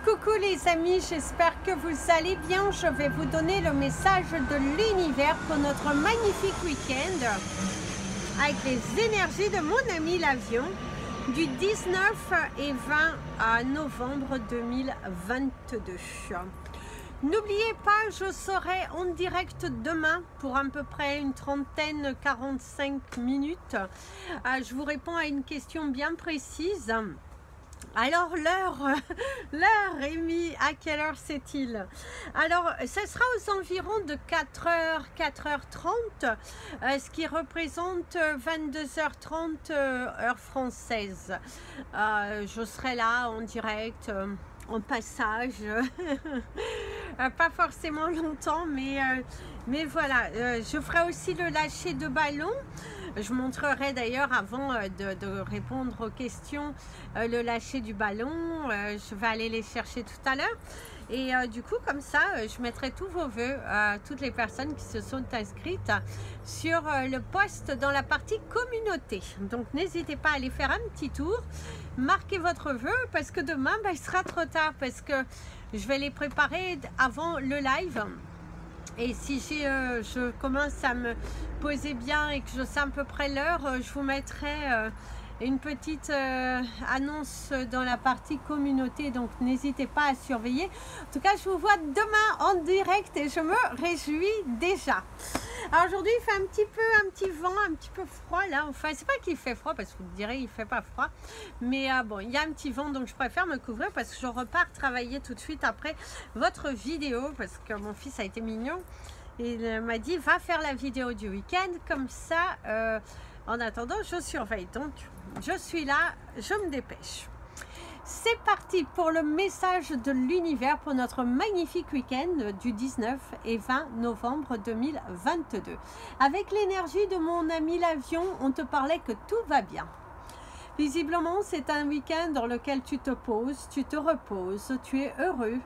Coucou les amis, j'espère que vous allez bien. Je vais vous donner le message de l'univers pour notre magnifique week-end avec les énergies de mon ami l'avion du 19 et 20 novembre 2022. N'oubliez pas, je serai en direct demain pour à peu près une trentaine, 45 minutes. Je vous réponds à une question bien précise. Alors l'heure Rémi, à quelle heure c'est-il? Alors ce sera aux environs de 4h, 4h30, ce qui représente 22h30 heure française. Je serai là en direct, en passage, pas forcément longtemps, mais voilà, je ferai aussi le lâcher de ballon. Je montrerai d'ailleurs avant de répondre aux questions le lâcher du ballon. Je vais aller les chercher tout à l'heure. Et du coup, comme ça, je mettrai tous vos vœux à toutes les personnes qui se sont inscrites sur le post dans la partie communauté. Donc, n'hésitez pas à aller faire un petit tour. Marquez votre vœu parce que demain, il sera trop tard parce que je vais les préparer avant le live. Et si je commence à me poser bien et que je sais à peu près l'heure, je vous mettrai une petite annonce dans la partie communauté. Donc n'hésitez pas à surveiller. En tout cas, je vous vois demain en direct et je me réjouis déjà. Alors aujourd'hui, il fait un petit vent, un petit peu froid là. Enfin, c'est pas qu'il fait froid parce que vous direz il fait pas froid. Mais bon, il y a un petit vent donc je préfère me couvrir parce que je repars travailler tout de suite après votre vidéo parce que mon fils a été mignon. Il m'a dit va faire la vidéo du week-end comme ça. En attendant, je surveille. Donc, je suis là, je me dépêche. C'est parti pour le message de l'univers pour notre magnifique week-end du 19 et 20 novembre 2022. Avec l'énergie de mon ami l'avion, on te parlait que tout va bien. Visiblement, c'est un week-end dans lequel tu te poses, tu te reposes, tu es heureux,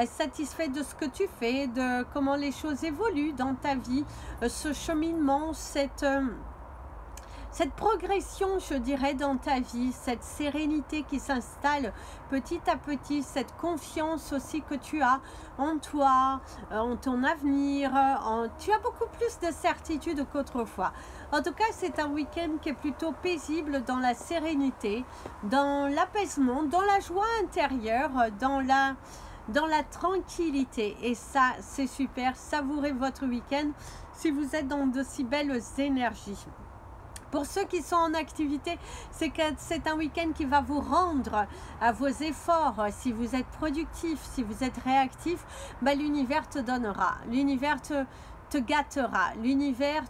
satisfait de ce que tu fais, de comment les choses évoluent dans ta vie, ce cheminement, cette progression, je dirais, dans ta vie, cette sérénité qui s'installe petit à petit, cette confiance aussi que tu as en toi, en ton avenir, tu as beaucoup plus de certitude qu'autrefois. En tout cas, c'est un week-end qui est plutôt paisible dans la sérénité, dans l'apaisement, dans la joie intérieure, dans la tranquillité. Et ça, c'est super. Savourez votre week-end si vous êtes dans de si belles énergies. Pour ceux qui sont en activité, c'est un week-end qui va vous rendre à vos efforts. Si vous êtes productif, si vous êtes réactif, l'univers te donnera, l'univers te gâtera, l'univers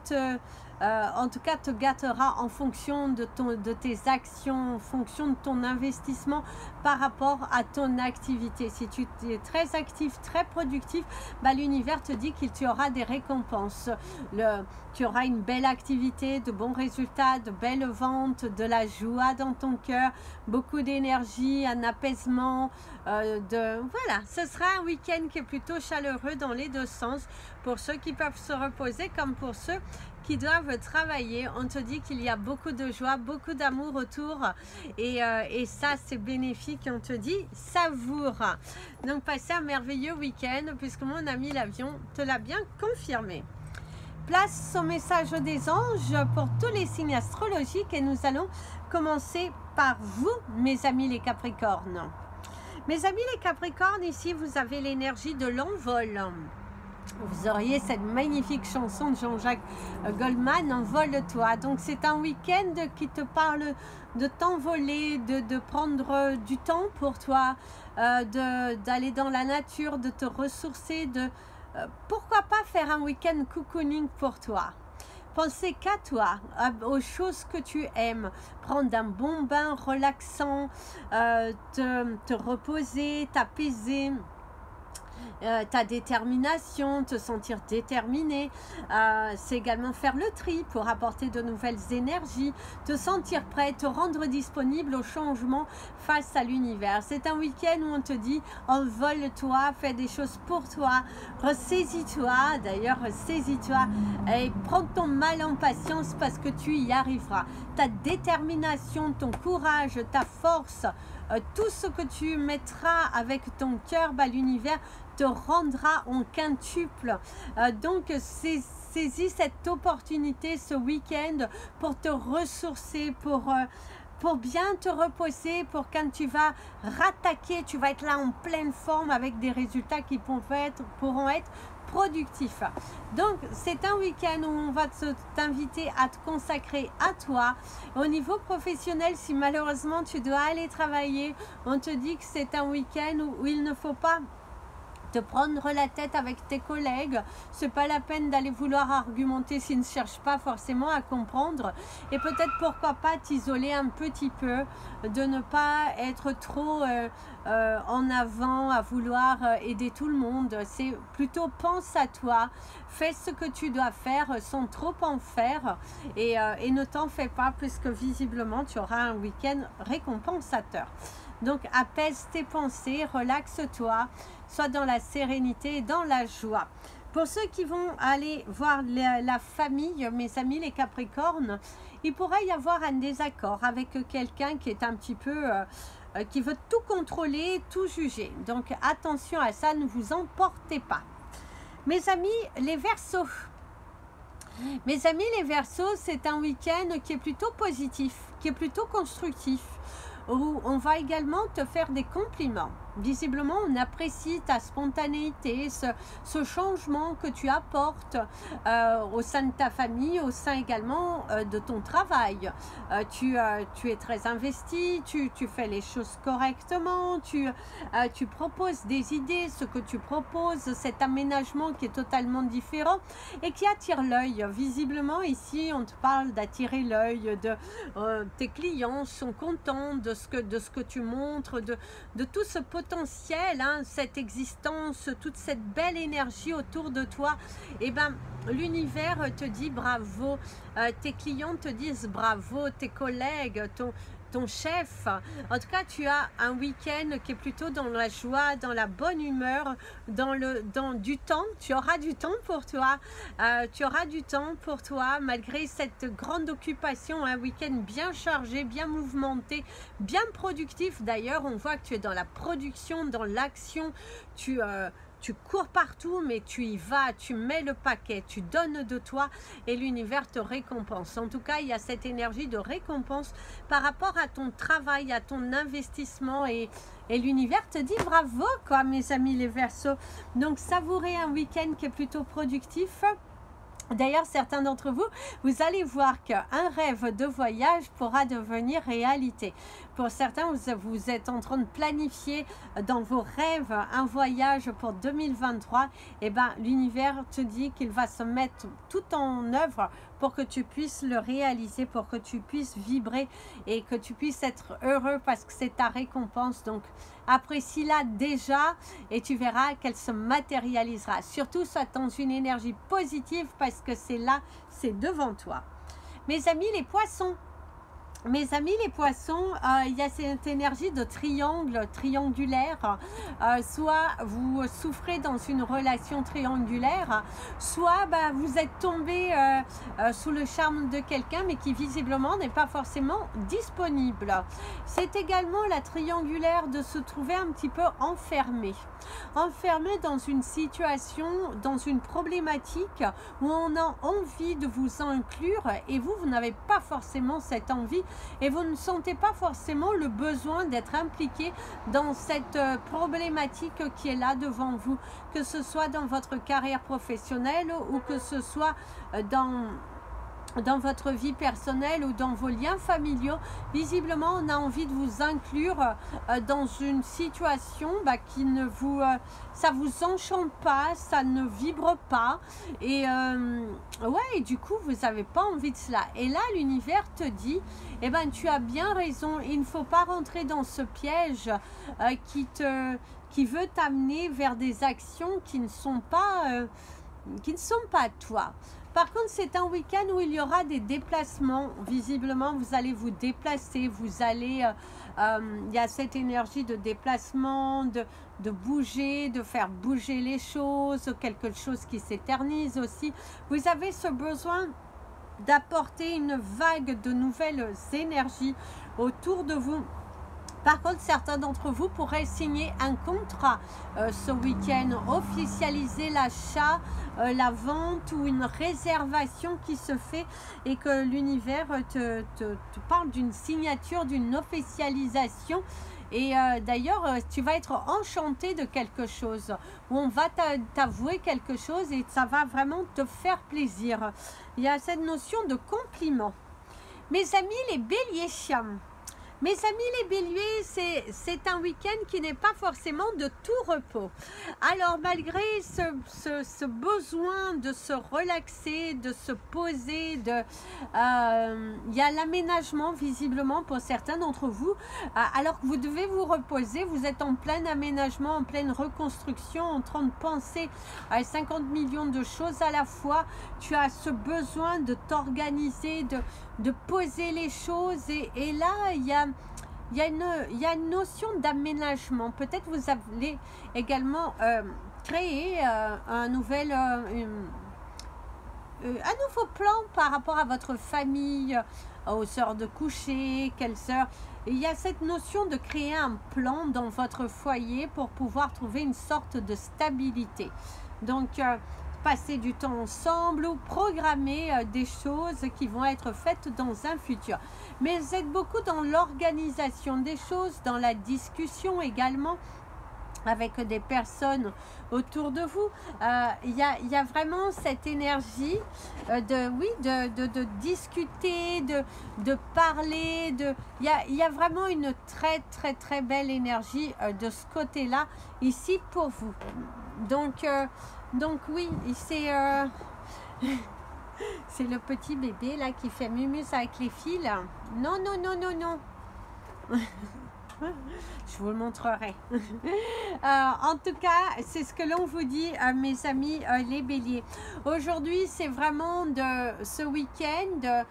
en tout cas te gâtera en fonction de tes actions, en fonction de ton investissement par rapport à ton activité. Si tu es très actif, très productif, l'univers te dit qu'il y aura des récompenses. Tu auras une belle activité, de bons résultats, de belles ventes, de la joie dans ton cœur, beaucoup d'énergie, un apaisement. Voilà, ce sera un week-end qui est plutôt chaleureux dans les deux sens pour ceux qui peuvent se reposer comme pour ceux qui doivent travailler. On te dit qu'il y a beaucoup de joie, beaucoup d'amour autour et ça c'est bénéfique. On te dit savoure. Donc passez un merveilleux week-end puisque mon ami l'avion te l'a bien confirmé. Place au message des anges pour tous les signes astrologiques et nous allons commencer par vous, mes amis les Capricornes. Mes amis les Capricornes, ici vous avez l'énergie de l'envol. Vous auriez cette magnifique chanson de Jean-Jacques Goldman, Envole-toi. Donc c'est un week-end qui te parle de t'envoler, de prendre du temps pour toi, d'aller dans la nature, de te ressourcer, pourquoi pas faire un week-end cocooning pour toi. Pensez qu'à toi, aux choses que tu aimes, prendre un bon bain relaxant, te reposer, t'apaiser. Ta détermination, te sentir déterminé, c'est également faire le tri pour apporter de nouvelles énergies, te sentir prêt, te rendre disponible au changement face à l'univers. C'est un week-end où on te dit envole-toi, fais des choses pour toi, ressaisis-toi, d'ailleurs ressaisis-toi et prends ton mal en patience parce que tu y arriveras. Ta détermination, ton courage, ta force tout ce que tu mettras avec ton cœur, l'univers te rendra en quintuple. Donc saisis cette opportunité ce week-end pour te ressourcer, pour bien te reposer, pour quand tu vas rattaquer, tu vas être là en pleine forme avec des résultats qui pourront être productifs. Donc c'est un week-end où on va t'inviter à te consacrer à toi. Au niveau professionnel, si malheureusement tu dois aller travailler, on te dit que c'est un week-end où il ne faut pas te prendre la tête avec tes collègues. C'est pas la peine d'aller vouloir argumenter s'ils ne cherchent pas forcément à comprendre, et peut-être pourquoi pas t'isoler un petit peu, de ne pas être trop en avant à vouloir aider tout le monde. C'est plutôt pense à toi, fais ce que tu dois faire sans trop en faire, et ne t'en fais pas, puisque visiblement tu auras un week-end récompensateur. Donc apaise tes pensées, relaxe-toi, sois dans la sérénité et dans la joie. Pour ceux qui vont aller voir la famille, mes amis les Capricornes, il pourrait y avoir un désaccord avec quelqu'un qui est un petit peu qui veut tout contrôler, tout juger. Donc attention à ça, ne vous emportez pas. Mes amis les Verseaux, c'est un week-end qui est plutôt positif, qui est plutôt constructif, où on va également te faire des compliments. Visiblement, on apprécie ta spontanéité, ce changement que tu apportes au sein de ta famille, au sein également de ton travail. Tu es très investi, tu fais les choses correctement, tu proposes des idées, ce que tu proposes, cet aménagement qui est totalement différent et qui attire l'œil. Visiblement, ici, on te parle d'attirer l'œil, tes clients sont contents de ce que tu montres, de tout ce potentiel, hein, cette existence, toute cette belle énergie autour de toi. Et ben l'univers te dit bravo, tes clients te disent bravo, tes collègues, ton chef. En tout cas, tu as un week-end qui est plutôt dans la joie, dans la bonne humeur, dans du temps. Tu auras du temps pour toi. Malgré cette grande occupation. Un week-end bien chargé, bien mouvementé, bien productif. D'ailleurs, on voit que tu es dans la production, dans l'action. Tu cours partout, mais tu y vas, tu mets le paquet, tu donnes de toi et l'univers te récompense. En tout cas, il y a cette énergie de récompense par rapport à ton travail, à ton investissement, et l'univers te dit bravo, quoi, mes amis les Verseaux. Donc, savourez un week-end qui est plutôt productif. D'ailleurs, certains d'entre vous, vous allez voir qu'un rêve de voyage pourra devenir réalité. Pour certains, vous êtes en train de planifier dans vos rêves un voyage pour 2023. Et ben, l'univers te dit qu'il va se mettre tout en œuvre pour que tu puisses le réaliser, pour que tu puisses vibrer et que tu puisses être heureux parce que c'est ta récompense. Donc, apprécie-la déjà et tu verras qu'elle se matérialisera. Surtout, sois dans une énergie positive parce que c'est là, c'est devant toi. Mes amis les Poissons, il y a cette énergie de triangulaire. Soit vous souffrez dans une relation triangulaire, soit vous êtes tombé sous le charme de quelqu'un, mais qui visiblement n'est pas forcément disponible. C'est également la triangulaire de se trouver un petit peu enfermé dans une situation, dans une problématique où on a envie de vous inclure et vous n'avez pas forcément cette envie et vous ne sentez pas forcément le besoin d'être impliqué dans cette problématique qui est là devant vous, que ce soit dans votre carrière professionnelle ou que ce soit dans votre vie personnelle ou dans vos liens familiaux. Visiblement, on a envie de vous inclure dans une situation qui ne vous ça vous enchante pas, ça ne vibre pas et ouais, et du coup vous n'avez pas envie de cela. Et là l'univers te dit eh ben tu as bien raison, il ne faut pas rentrer dans ce piège qui veut t'amener vers des actions qui ne sont pas toi. Par contre, c'est un week-end où il y aura des déplacements. Visiblement, vous allez vous déplacer, il y a cette énergie de déplacement, de bouger, de faire bouger les choses, quelque chose qui s'éternise aussi. Vous avez ce besoin d'apporter une vague de nouvelles énergies autour de vous, Par contre, certains d'entre vous pourraient signer un contrat ce week-end, officialiser l'achat, la vente ou une réservation qui se fait et que l'univers te parle d'une signature, d'une officialisation. Et d'ailleurs, tu vas être enchanté de quelque chose, où on va t'avouer quelque chose et ça va vraiment te faire plaisir. Il y a cette notion de compliment. Mes amis les béliers, mes amis les béliers, c'est un week-end qui n'est pas forcément de tout repos. Alors malgré ce besoin de se relaxer, de se poser, il y a l'aménagement visiblement pour certains d'entre vous. Alors que vous devez vous reposer, vous êtes en plein aménagement, en pleine reconstruction, en train de penser à 50 millions de choses à la fois. Tu as ce besoin de t'organiser, de poser les choses et là il y a une notion d'aménagement. Peut-être vous allez également créer un nouveau plan par rapport à votre famille, aux heures de coucher, quelles heures. Il y a cette notion de créer un plan dans votre foyer pour pouvoir trouver une sorte de stabilité. Donc passer du temps ensemble ou programmer des choses qui vont être faites dans un futur. Mais vous êtes beaucoup dans l'organisation des choses, dans la discussion également avec des personnes autour de vous. Il y a vraiment cette énergie de discuter, de parler. Il y a vraiment une très belle énergie de ce côté-là ici pour vous. Donc oui, c'est c'est le petit bébé là qui fait mumus avec les fils. Non. Je vous le montrerai. En tout cas, c'est ce que l'on vous dit, mes amis les béliers. Aujourd'hui, c'est vraiment de ce week-end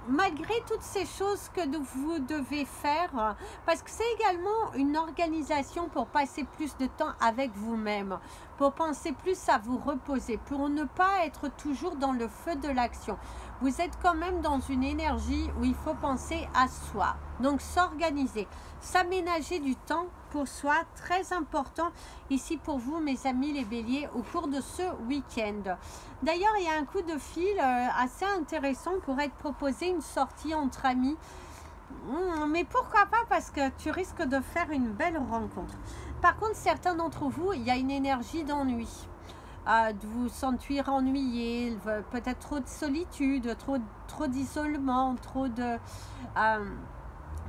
malgré toutes ces choses que vous devez faire, parce que c'est également une organisation pour passer plus de temps avec vous-même, pour penser plus à vous reposer, pour ne pas être toujours dans le feu de l'action. Vous êtes quand même dans une énergie où il faut penser à soi. Donc s'organiser, s'aménager du temps pour soi, très important ici pour vous, mes amis les béliers, au cours de ce week-end. D'ailleurs, il y a un coup de fil assez intéressant pour être proposé, une sortie entre amis. Mais pourquoi pas, parce que tu risques de faire une belle rencontre. Par contre, certains d'entre vous, il y a une énergie d'ennui. De vous sentir ennuyé, peut-être trop de solitude, trop d'isolement, trop de...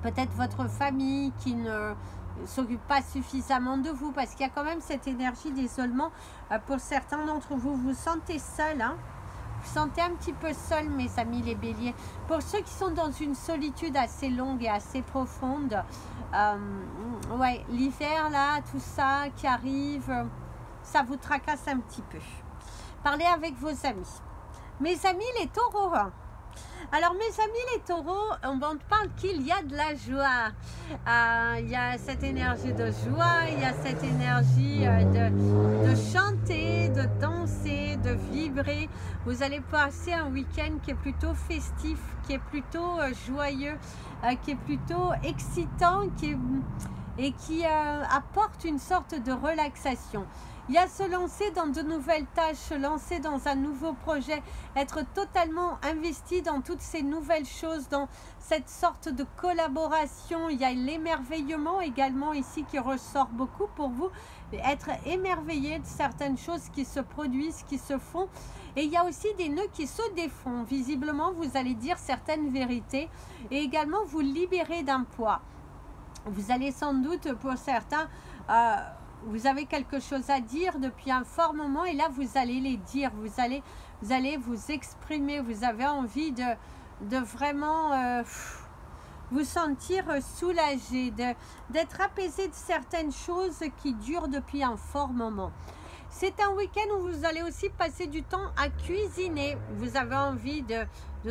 peut-être votre famille qui ne s'occupe pas suffisamment de vous, parce qu'il y a quand même cette énergie d'isolement. Pour certains d'entre vous, vous sentez seul, hein? Vous sentez un petit peu seul, mes amis les béliers. Pour ceux qui sont dans une solitude assez longue et assez profonde, ouais, l'hiver là, tout ça qui arrive, ça vous tracasse un petit peu. Parlez avec vos amis. Mes amis les taureaux. Alors mes amis les taureaux, on parle qu'il y a de la joie. Il y a cette énergie de joie, il y a cette énergie de chanter, de danser, de vibrer. Vous allez passer un week-end qui est plutôt festif, qui est plutôt joyeux, qui est plutôt excitant, qui apporte une sorte de relaxation. Il y a se lancer dans de nouvelles tâches, se lancer dans un nouveau projet, être totalement investi dans toutes ces nouvelles choses, dans cette sorte de collaboration. Il y a l'émerveillement également ici qui ressort beaucoup pour vous, être émerveillé de certaines choses qui se produisent, qui se font. Et il y a aussi des nœuds qui se défont. Visiblement, vous allez dire certaines vérités et également vous libérer d'un poids. Vous allez sans doute, pour certains... vous avez quelque chose à dire depuis un fort moment et là vous allez les dire, vous allez vous exprimer, vous avez envie de vraiment vous sentir soulagé, d'être apaisé de certaines choses qui durent depuis un fort moment. C'est un week-end où vous allez aussi passer du temps à cuisiner. Vous avez envie de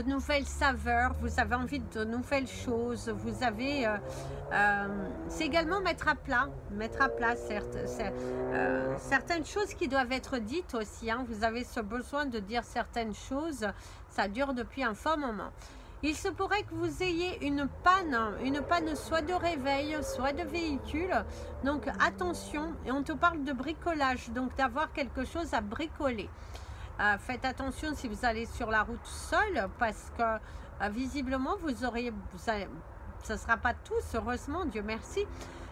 nouvelles saveurs, vous avez envie de nouvelles choses. Vous avez... c'est également mettre à plat certes, certaines choses qui doivent être dites aussi. Hein. Vous avez ce besoin de dire certaines choses. Ça dure depuis un fort moment. Il se pourrait que vous ayez une panne soit de réveil, soit de véhicule. Donc attention, et on te parle de bricolage, donc d'avoir quelque chose à bricoler. Faites attention si vous allez sur la route seul, parce que visiblement, ça ne sera pas tous, heureusement, Dieu merci.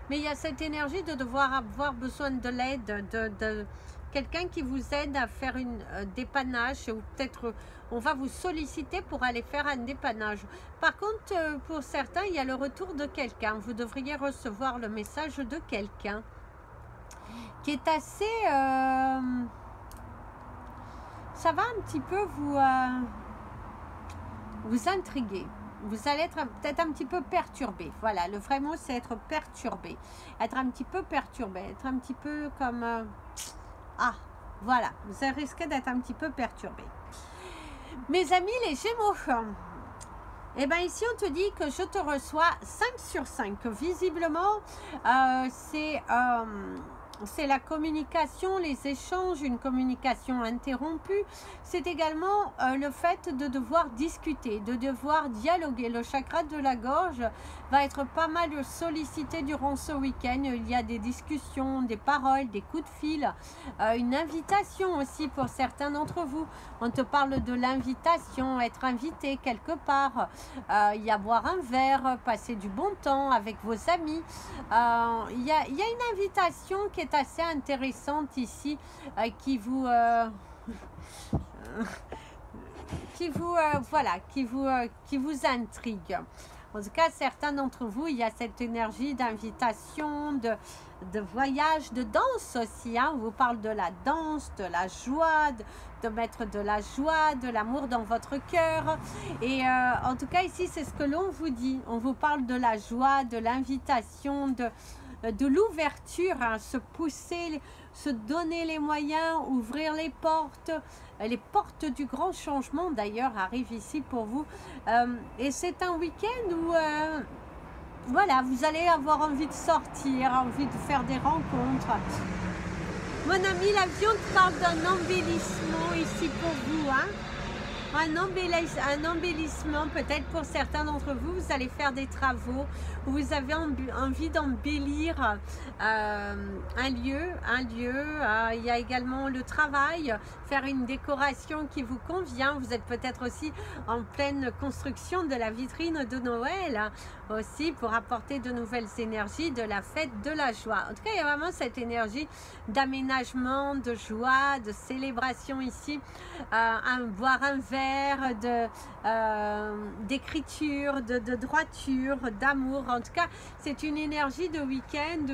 Mais il y a cette énergie de devoir avoir besoin de l'aide, de quelqu'un qui vous aide à faire une dépannage, ou peut-être on va vous solliciter pour aller faire un dépannage. Par contre, pour certains, il y a le retour de quelqu'un. Vous devriez recevoir le message de quelqu'un qui est assez... ça va un petit peu vous intriguer. Vous allez être peut-être un petit peu perturbé. Voilà, le vrai mot, c'est être perturbé. Être un petit peu perturbé. Être un petit peu comme... voilà. Vous risquez d'être un petit peu perturbé. Mes amis, les Gémeaux. Eh bien, ici, on te dit que je te reçois 5 sur 5. Visiblement, c'est la communication, les échanges, une communication interrompue. C'est également le fait de devoir discuter, de devoir dialoguer. Le chakra de la gorge va être pas mal sollicité durant ce week-end. Il y a des discussions, des paroles, des coups de fil, une invitation aussi pour certains d'entre vous. On te parle de l'invitation, être invité quelque part, y avoir un verre, passer du bon temps avec vos amis. Il y a une invitation qui est assez intéressante ici, qui vous intrigue. En tout cas, certains d'entre vous, il y a cette énergie d'invitation, de voyage, de danse aussi. On vous parle de la danse, de la joie, de mettre de la joie, de l'amour dans votre cœur. Et en tout cas, ici, c'est ce que l'on vous dit. On vous parle de la joie, de l'invitation, de l'ouverture, se pousser, se donner les moyens, ouvrir les portes du grand changement d'ailleurs arrivent ici pour vous. Et c'est un week-end où voilà, vous allez avoir envie de sortir, envie de faire des rencontres. Mon ami, l'avion te parle d'un embellissement ici pour vous, un embellissement, peut-être pour certains d'entre vous, vous allez faire des travaux, où vous avez envie d'embellir un lieu. Il y a également le travail, faire une décoration qui vous convient. Vous êtes peut-être aussi en pleine construction de la vitrine de Noël, aussi pour apporter de nouvelles énergies, de la fête, de la joie. En tout cas, il y a vraiment cette énergie d'aménagement, de joie, de célébration ici, boire un verre, d'écriture, de droiture, d'amour. En tout cas, c'est une énergie de week-end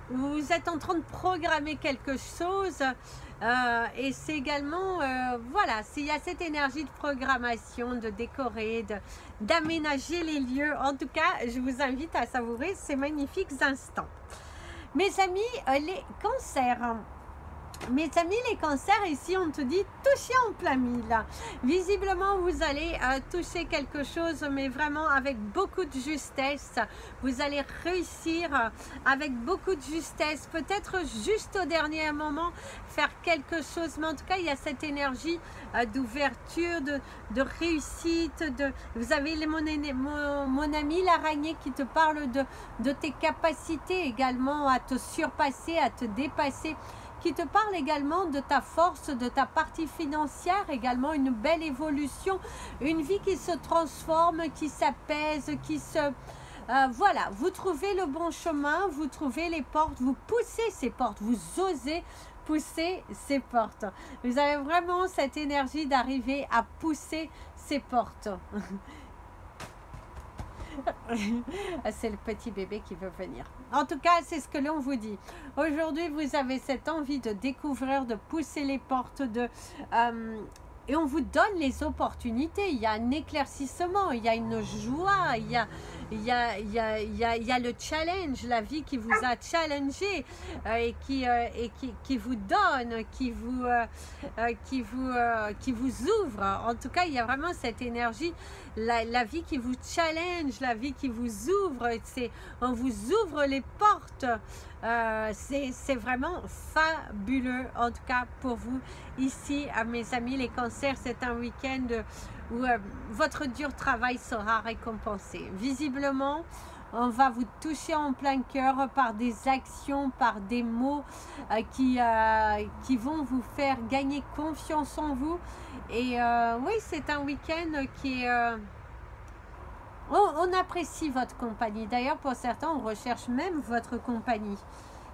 où vous êtes en train de programmer quelque chose. Et c'est également, voilà, il y a cette énergie de programmation, de décorer, d'aménager les lieux. En tout cas, je vous invite à savourer ces magnifiques instants. Mes amis, les cancers. Mes amis les cancers, ici on te dit toucher en plein mille. Visiblement vous allez toucher quelque chose, mais vraiment avec beaucoup de justesse. Vous allez réussir avec beaucoup de justesse, peut-être juste au dernier moment faire quelque chose, mais en tout cas il y a cette énergie d'ouverture, de réussite. Vous avez mon ami l'araignée qui te parle de tes capacités également à te surpasser, à te dépasser, qui te parle également de ta force, de ta partie financière, également une belle évolution, une vie qui se transforme, qui s'apaise, voilà, vous trouvez le bon chemin, vous trouvez les portes, vous poussez ces portes, vous osez pousser ces portes. Vous avez vraiment cette énergie d'arriver à pousser ces portes. C'est le petit bébé qui veut venir. En tout cas, c'est ce que l'on vous dit. Aujourd'hui, vous avez cette envie de découvrir, de pousser les portes, et on vous donne les opportunités. Il y a un éclaircissement, il y a une joie, il y a le challenge, la vie qui vous a challengé et qui vous donne, qui vous ouvre. En tout cas, il y a vraiment cette énergie, la vie qui vous challenge, la vie qui vous ouvre. On vous ouvre les portes. C'est vraiment fabuleux, en tout cas pour vous ici, à mes amis les cancers. C'est un week-end où votre dur travail sera récompensé. Visiblement, on va vous toucher en plein cœur par des actions, par des mots qui vont vous faire gagner confiance en vous. Et oui, c'est un week-end qui est... on apprécie votre compagnie. D'ailleurs, pour certains, on recherche même votre compagnie.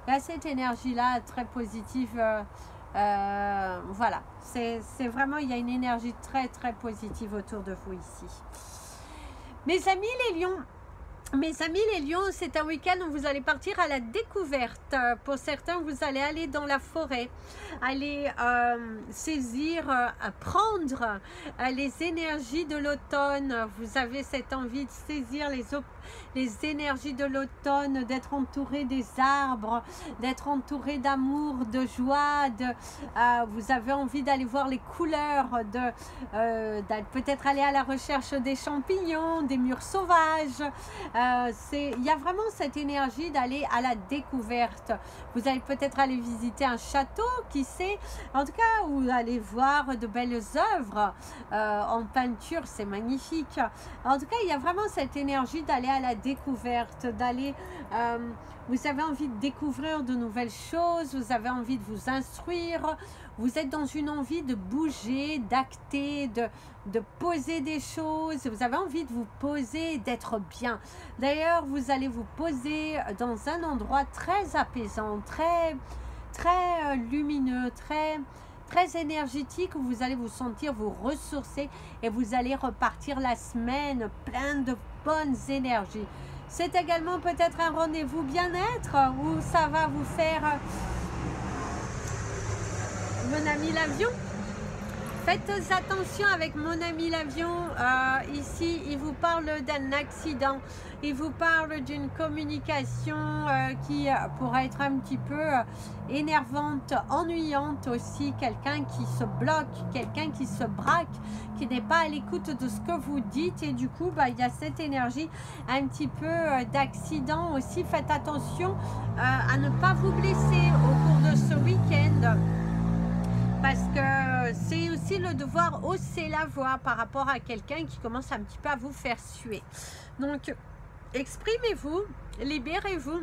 Il y a cette énergie-là très positive. Voilà, c'est vraiment, il y a une énergie très très positive autour de vous ici. Mes amis les lions, c'est un week-end où vous allez partir à la découverte. Pour certains, vous allez aller dans la forêt, aller saisir, prendre les énergies de l'automne. Vous avez cette envie de saisir les énergies de l'automne, d'être entouré des arbres, d'être entouré d'amour, de joie. Vous avez envie d'aller voir les couleurs, peut-être aller à la recherche des champignons, des murs sauvages. Il y a vraiment cette énergie d'aller à la découverte. Vous allez peut-être aller visiter un château, qui sait, en tout cas, ou aller voir de belles œuvres en peinture, c'est magnifique. En tout cas, il y a vraiment cette énergie d'aller à la découverte, d'aller... vous avez envie de découvrir de nouvelles choses, vous avez envie de vous instruire, vous êtes dans une envie de bouger, d'acter, de poser des choses, vous avez envie de vous poser, d'être bien. D'ailleurs, vous allez vous poser dans un endroit très apaisant, très lumineux, très énergétique, où vous allez vous sentir vous ressourcer et vous allez repartir la semaine plein de bonnes énergies. C'est également peut-être un rendez-vous bien-être où ça va vous faire... Mon ami l'avion, faites attention avec mon ami l'avion. Ici, il vous parle d'un accident. Il vous parle d'une communication qui pourrait être un petit peu énervante, ennuyante aussi. Quelqu'un qui se bloque, quelqu'un qui se braque, qui n'est pas à l'écoute de ce que vous dites. Et du coup, il y a cette énergie un petit peu d'accident aussi. Faites attention à ne pas vous blesser au cours de ce week-end. Parce que c'est aussi le devoir hausser la voix par rapport à quelqu'un qui commence un petit peu à vous faire suer. Donc, exprimez-vous, libérez-vous.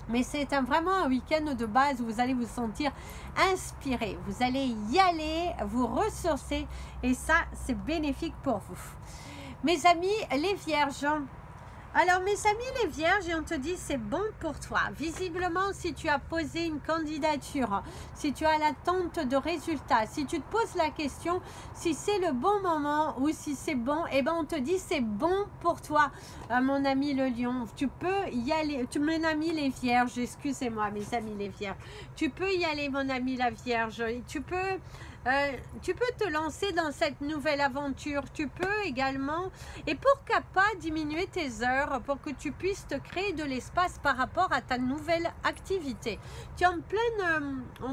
Mais c'est vraiment un week-end de base où vous allez vous sentir inspiré. Vous allez y aller, vous ressourcer. Et ça, c'est bénéfique pour vous. Mes amis, les vierges... Alors mes amis les vierges, on te dit c'est bon pour toi. Visiblement, si tu as posé une candidature, si tu as l'attente de résultats, si tu te poses la question si c'est le bon moment ou si c'est bon, eh ben on te dit c'est bon pour toi, mon ami le lion. Tu peux y aller, mon ami les vierges, excusez-moi mes amis les vierges. Tu peux y aller mon ami la vierge, tu peux te lancer dans cette nouvelle aventure. Tu peux également, et pourquoi pas diminuer tes heures pour que tu puisses te créer de l'espace par rapport à ta nouvelle activité. Tu es en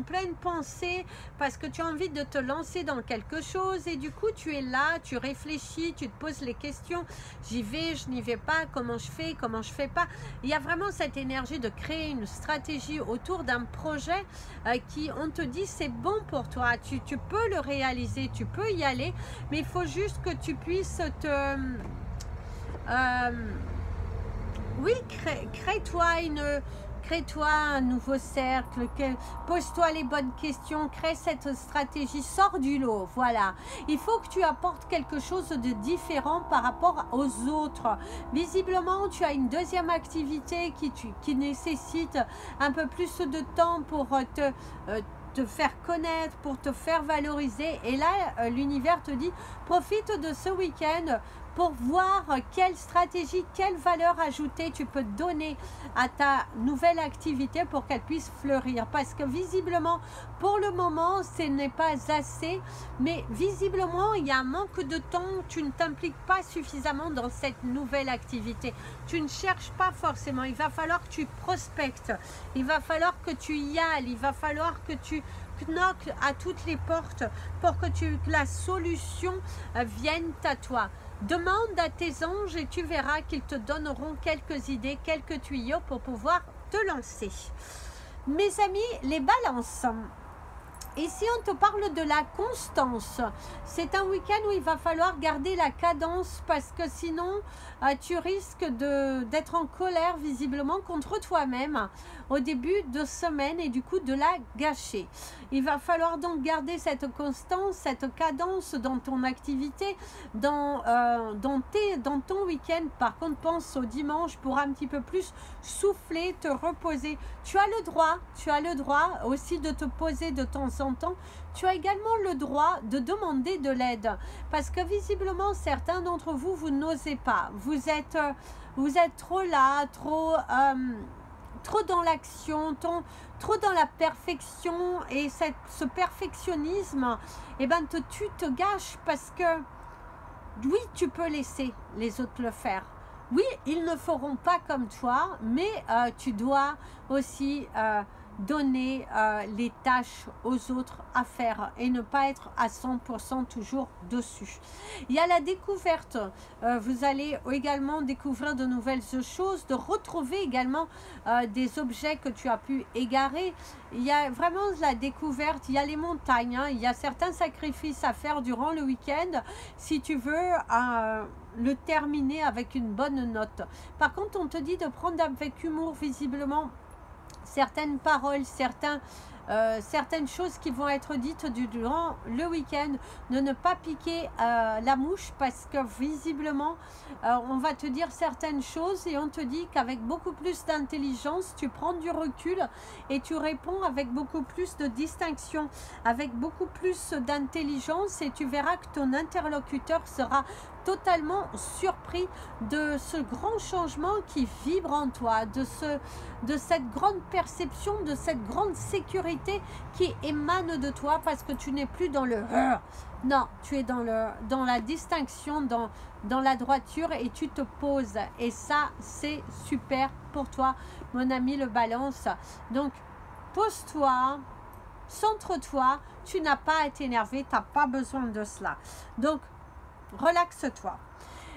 pleine pensée parce que tu as envie de te lancer dans quelque chose et du coup tu es là, tu réfléchis, tu te poses les questions. J'y vais, je n'y vais pas, comment je fais pas. Il y a vraiment cette énergie de créer une stratégie autour d'un projet qui, on te dit, c'est bon pour toi. Tu peux le réaliser, tu peux y aller, mais il faut juste que tu puisses oui, crée-toi un nouveau cercle, pose-toi les bonnes questions, crée cette stratégie, sors du lot, voilà. Il faut que tu apportes quelque chose de différent par rapport aux autres. Visiblement, tu as une deuxième activité qui nécessite un peu plus de temps pour te faire connaître, pour te faire valoriser. Et là, l'univers te dit, profite de ce week-end pour voir quelle stratégie, quelle valeur ajoutée tu peux donner à ta nouvelle activité pour qu'elle puisse fleurir. Parce que visiblement, pour le moment, ce n'est pas assez, mais visiblement, il y a un manque de temps, tu ne t'impliques pas suffisamment dans cette nouvelle activité. Tu ne cherches pas forcément, il va falloir que tu prospectes, il va falloir que tu y ailles, il va falloir que tu knock à toutes les portes pour que la solution vienne à toi. Demande à tes anges et tu verras qu'ils te donneront quelques idées, quelques tuyaux pour pouvoir te lancer. Mes amis, les balances. Ici, on te parle de la constance. C'est un week-end où il va falloir garder la cadence parce que sinon, tu risques d'être en colère visiblement contre toi-même au début de semaine et du coup de la gâcher. Il va falloir donc garder cette constance, cette cadence dans ton activité, dans ton week-end. Par contre, pense au dimanche pour un petit peu plus souffler, te reposer. Tu as le droit aussi de te poser de temps en temps. Tu as également le droit de demander de l'aide parce que visiblement certains d'entre vous, vous n'osez pas. Vous êtes trop là, trop dans l'action, trop dans la perfection et ce perfectionnisme, eh ben, tu te gâches parce que oui, tu peux laisser les autres le faire. Oui, ils ne feront pas comme toi, mais tu dois aussi donner les tâches aux autres à faire et ne pas être à 100% toujours dessus. Il y a la découverte. Vous allez également découvrir de nouvelles choses, de retrouver également des objets que tu as pu égarer. Il y a vraiment la découverte. Il y a les montagnes. Hein. Il y a certains sacrifices à faire durant le week-end si tu veux le terminer avec une bonne note. Par contre, on te dit de prendre avec humour visiblement certaines paroles, certaines choses qui vont être dites durant le week-end, de ne pas piquer la mouche parce que visiblement on va te dire certaines choses et on te dit qu'avec beaucoup plus d'intelligence tu prends du recul et tu réponds avec beaucoup plus de distinction, avec beaucoup plus d'intelligence et tu verras que ton interlocuteur sera totalement surpris de ce grand changement qui vibre en toi, de cette grande perception, de cette grande sécurité qui émane de toi parce que tu n'es plus dans le non, tu es dans la distinction, dans la droiture et tu te poses et ça c'est super pour toi mon ami le balance. Donc pose-toi, centre-toi, tu n'as pas à t'énerver, tu n'as pas besoin de cela. Donc relaxe-toi.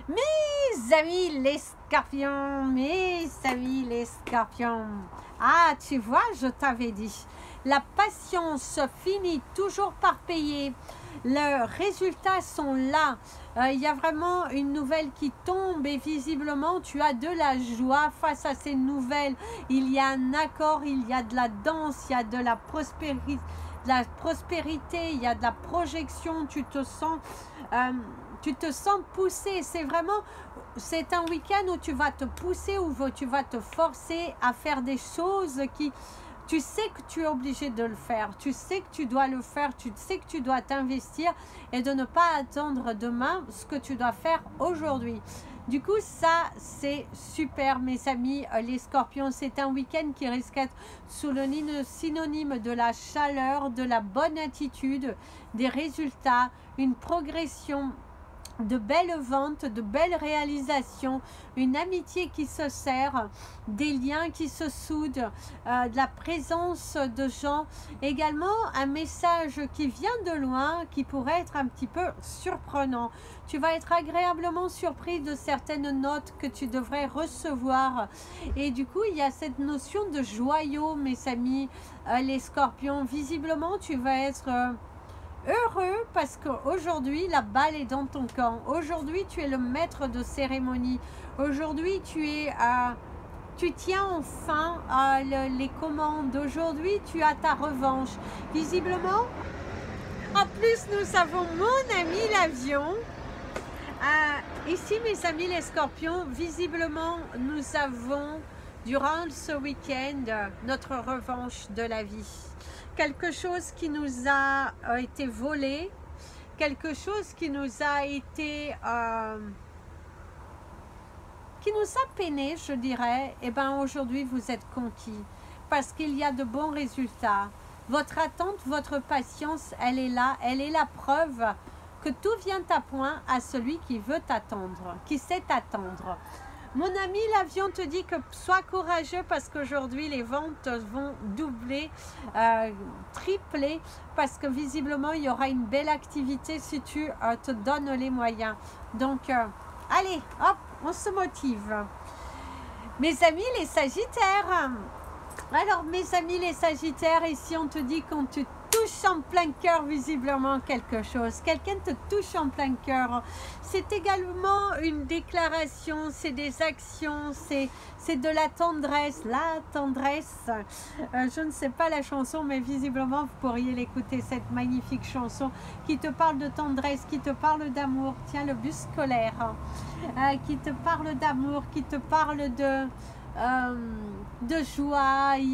Mes amis les scorpions, mes amis les scorpions. Ah, tu vois, je t'avais dit. La patience finit toujours par payer. Les résultats sont là. Il y a vraiment une nouvelle qui tombe et visiblement tu as de la joie face à ces nouvelles. Il y a un accord, il y a de la danse, il y a de la prospérité, il y a de la projection. Tu te sens poussé. C'est un week-end où tu vas te pousser, où tu vas te forcer à faire des choses qui, tu sais que tu es obligé de le faire, tu sais que tu dois le faire, tu sais que tu dois t'investir et de ne pas attendre demain ce que tu dois faire aujourd'hui. Du coup, ça, c'est super, mes amis, les scorpions. C'est un week-end qui risque d'être sous le synonyme de la chaleur, de la bonne attitude, des résultats, une progression, de belles ventes, de belles réalisations, une amitié qui se serre, des liens qui se soudent, de la présence de gens, également un message qui vient de loin, qui pourrait être un petit peu surprenant. Tu vas être agréablement surpris de certaines notes que tu devrais recevoir et du coup il y a cette notion de joyau, mes amis, les scorpions. Visiblement tu vas être heureux parce qu'aujourd'hui la balle est dans ton camp. Aujourd'hui tu es le maître de cérémonie. Aujourd'hui tu tiens enfin les commandes. Aujourd'hui tu as ta revanche. Visiblement, en plus nous avons mon ami l'avion. Ici mes amis les scorpions, visiblement nous avons durant ce week-end notre revanche de la vie. Quelque chose qui nous a été volé, quelque chose qui nous a été qui nous a peiné, je dirais. Et bien aujourd'hui vous êtes conquis parce qu'il y a de bons résultats. Votre attente, votre patience, elle est là, elle est la preuve que tout vient à point à celui qui veut t'attendre, qui sait t'attendre. Mon ami l'avion te dit que sois courageux parce qu'aujourd'hui les ventes vont doubler, tripler parce que visiblement il y aura une belle activité si tu te donnes les moyens. Donc allez, hop, on se motive. Mes amis les sagittaires. Alors mes amis les sagittaires, ici on te dit quand touche en plein cœur visiblement quelque chose. Quelqu'un te touche en plein cœur. C'est également une déclaration, c'est des actions, c'est de la tendresse. La tendresse, je ne sais pas la chanson, mais visiblement vous pourriez l'écouter, cette magnifique chanson qui te parle de tendresse, qui te parle d'amour. Tiens, le bus scolaire, qui te parle d'amour, qui te parle de joie. Il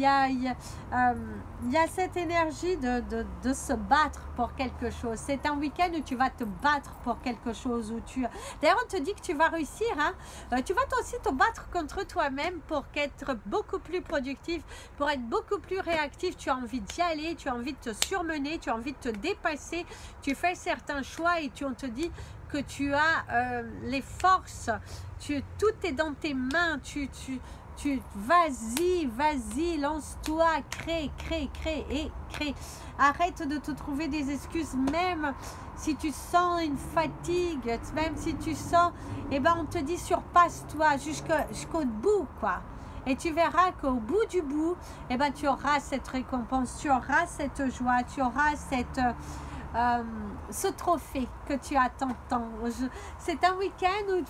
y a cette énergie de se battre pour quelque chose. C'est un week-end où tu vas te battre pour quelque chose. D'ailleurs, on te dit que tu vas réussir. Hein. Tu vas aussi te battre contre toi-même pour être beaucoup plus productif, pour être beaucoup plus réactif. Tu as envie d'y aller, tu as envie de te surmener, tu as envie de te dépasser. Tu fais certains choix et on te dit que tu as les forces. Tout est dans tes mains. Vas-y, lance-toi, crée et crée. Arrête de te trouver des excuses, même si tu sens une fatigue, même si tu sens, eh ben on te dit surpasse-toi jusqu'au bout, quoi. Et tu verras qu'au bout du bout, eh ben tu auras cette récompense, tu auras cette joie, tu auras ce trophée que tu attends tant. C'est un week-end où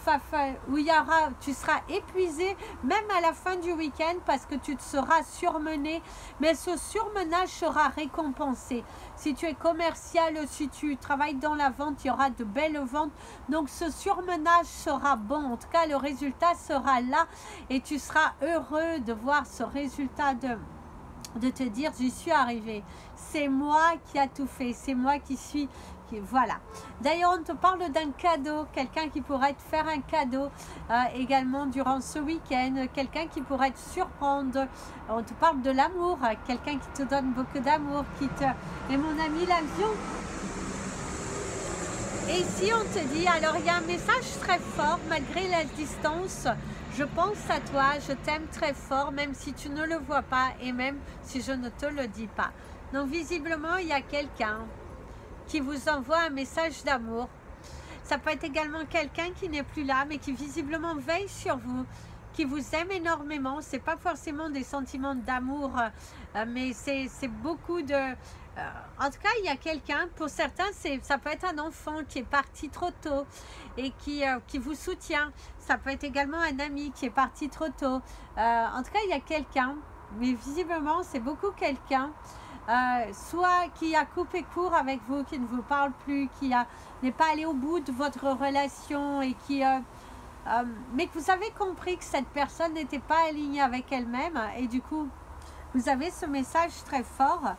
tu seras épuisé même à la fin du week-end parce que tu te seras surmené, mais ce surmenage sera récompensé. Si tu es commercial, si tu travailles dans la vente, il y aura de belles ventes, donc ce surmenage sera bon. En tout cas, le résultat sera là et tu seras heureux de voir ce résultat, de te dire j'y suis arrivé, c'est moi qui a tout fait, c'est moi voilà. D'ailleurs, on te parle d'un cadeau, quelqu'un qui pourrait te faire un cadeau également durant ce week-end, quelqu'un qui pourrait te surprendre. On te parle de l'amour, quelqu'un qui te donne beaucoup d'amour, et mon ami l'avion. Et ici on te dit, alors il y a un message très fort, malgré la distance, je pense à toi, je t'aime très fort, même si tu ne le vois pas et même si je ne te le dis pas. Donc visiblement, il y a quelqu'un qui vous envoie un message d'amour. Ça peut être également quelqu'un qui n'est plus là, mais qui visiblement veille sur vous, qui vous aime énormément. Ce n'est pas forcément des sentiments d'amour, mais c'est beaucoup de... en tout cas, il y a quelqu'un, pour certains, ça peut être un enfant qui est parti trop tôt et qui vous soutient. Ça peut être également un ami qui est parti trop tôt. En tout cas, il y a quelqu'un, mais visiblement, c'est beaucoup quelqu'un, soit qui a coupé court avec vous, qui ne vous parle plus, qui n'est pas allé au bout de votre relation et mais que vous avez compris que cette personne n'était pas alignée avec elle-même et du coup, vous avez ce message très fort.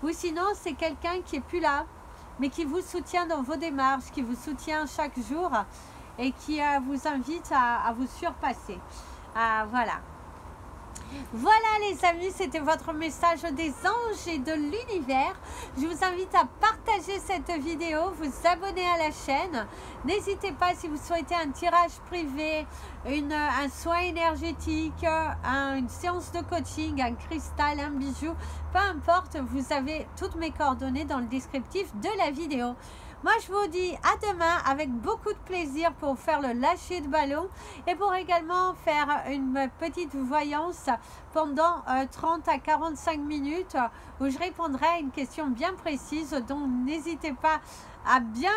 Ou sinon, c'est quelqu'un qui n'est plus là, mais qui vous soutient dans vos démarches, qui vous soutient chaque jour et qui vous invite à vous surpasser. Voilà. Voilà les amis, c'était votre message des anges et de l'univers. Je vous invite à partager cette vidéo, vous abonner à la chaîne. N'hésitez pas si vous souhaitez un tirage privé, un soin énergétique, une séance de coaching, un cristal, un bijou, peu importe, vous avez toutes mes coordonnées dans le descriptif de la vidéo. Moi, je vous dis à demain avec beaucoup de plaisir pour faire le lâcher de ballon et pour également faire une petite voyance pendant 30 à 45 minutes où je répondrai à une question bien précise. Donc, n'hésitez pas à bien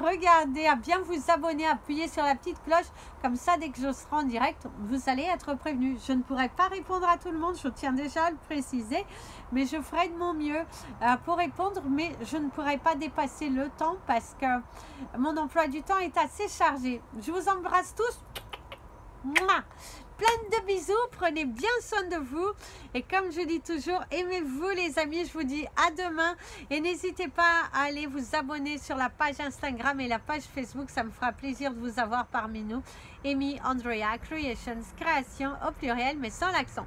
regarder, à bien vous abonner, à appuyer sur la petite cloche. Comme ça, dès que je serai en direct, vous allez être prévenu. Je ne pourrai pas répondre à tout le monde, je tiens déjà à le préciser, mais je ferai de mon mieux pour répondre, mais je ne pourrai pas dépasser le temps parce que mon emploi du temps est assez chargé. Je vous embrasse tous. Mouah. Plein de bisous, prenez bien soin de vous et comme je dis toujours, aimez-vous les amis. Je vous dis à demain et n'hésitez pas à aller vous abonner sur la page Instagram et la page Facebook, ça me fera plaisir de vous avoir parmi nous. Amy Andrea Creations, création au pluriel mais sans l'accent.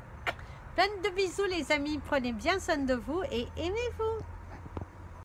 Plein de bisous les amis, prenez bien soin de vous et aimez-vous.